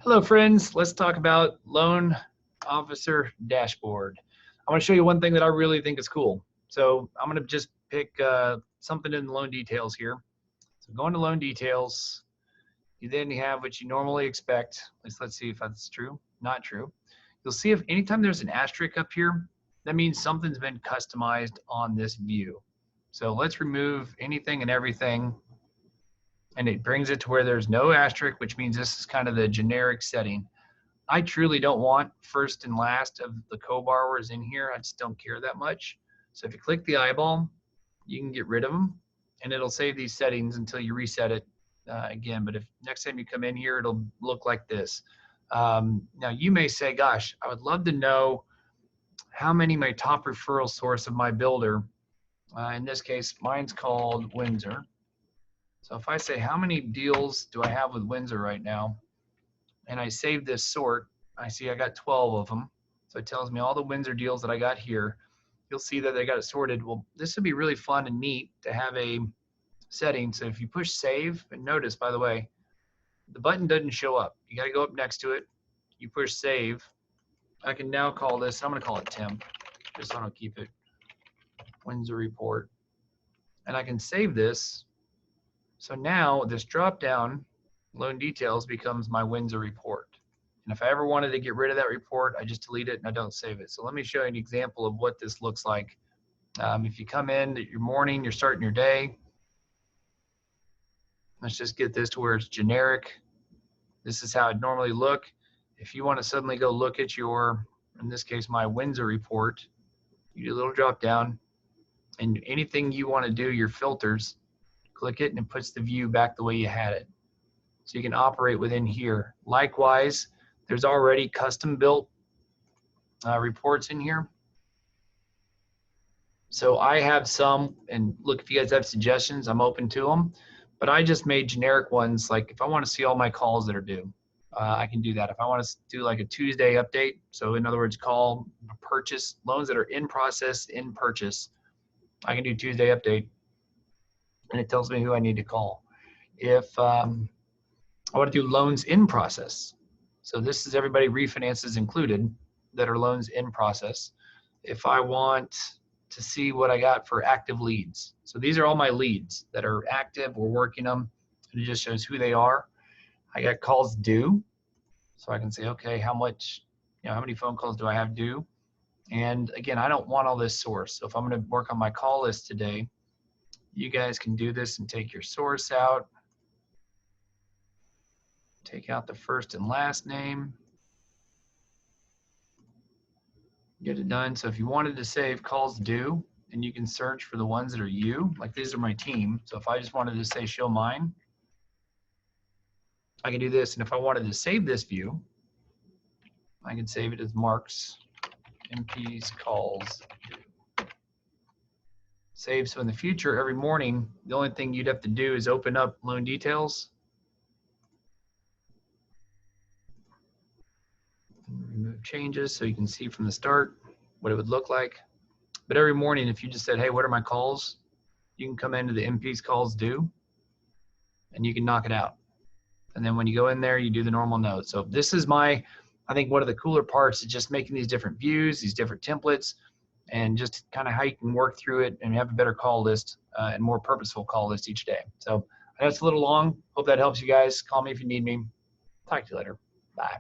Hello, friends. Let's talk about Loan Officer Dashboard. I want to show you one thing that I really think is cool. So I'm going to just pick something in the loan details here. So go into loan details. You then have what you normally expect. Let's see if that's true. Not true. You'll see if anytime there's an asterisk up here, that means something's been customized on this view. So let's remove anything and everything. And it brings it to where there's no asterisk, which means this is kind of the generic setting. I truly don't want first and last of the co-borrowers in here. I just don't care that much. So if you click the eyeball, you can get rid of them and it'll save these settings until you reset it again. But if next time you come in here, it'll look like this. Now you may say, gosh, I would love to know how many my top referral source of my builder, in this case, mine's called Windsor. So if I say, how many deals do I have with Windsor right now? And I save this sort, I see I got 12 of them. So it tells me all the Windsor deals that I got here. You'll see that they got it sorted. Well, this would be really fun and neat to have a setting. So if you push save, and notice, by the way, the button doesn't show up. You got to go up next to it. You push save. I can now call this, I'm going to call it temp, just so I don't keep it Windsor report. And I can save this. So now this drop down, loan details, becomes my Windsor report. And if I ever wanted to get rid of that report, I just delete it and I don't save it. So let me show you an example of what this looks like. If you come in at your morning, you're starting your day. Let's just get this to where it's generic. This is how it normally look. If you want to suddenly go look at your, in this case, my Windsor report, you do a little drop down and anything you want to do, your filters, click it and it puts the view back the way you had it. So you can operate within here. Likewise, there's already custom built reports in here. So I have some, and look, if you guys have suggestions, I'm open to them. But I just made generic ones, like if I want to see all my calls that are due, I can do that. If I want to do like a Tuesday update, so in other words, call purchase loans that are in process, in purchase, I can do Tuesday update, and it tells me who I need to call. If I want to do loans in process, so this is everybody refinances included that are loans in process. If I want to see what I got for active leads, so these are all my leads that are active, we're working them, and it just shows who they are. I got calls due, so I can say, okay, how much, how many phone calls do I have due? And again, I don't want all this source. So if I'm going to work on my call list today, you guys can do this and take your source out. Take out the first and last name. Get it done. So if you wanted to save calls due, and you can search for the ones that are you, like these are my team. So if I just wanted to say show mine, I can do this. And if I wanted to save this view, I can save it as Mark's MP's calls due. Save. So in the future, every morning, the only thing you'd have to do is open up loan details. Remove changes so you can see from the start what it would look like. But every morning, if you just said, hey, what are my calls? You can come into the MP's calls due and you can knock it out. And then when you go in there, you do the normal note. So this is I think one of the cooler parts is just making these different views, these different templates, and just kind of how you can work through it and have a better call list and more purposeful call list each day. So I know it's a little long. Hope that helps you guys. Call me if you need me. Talk to you later. Bye.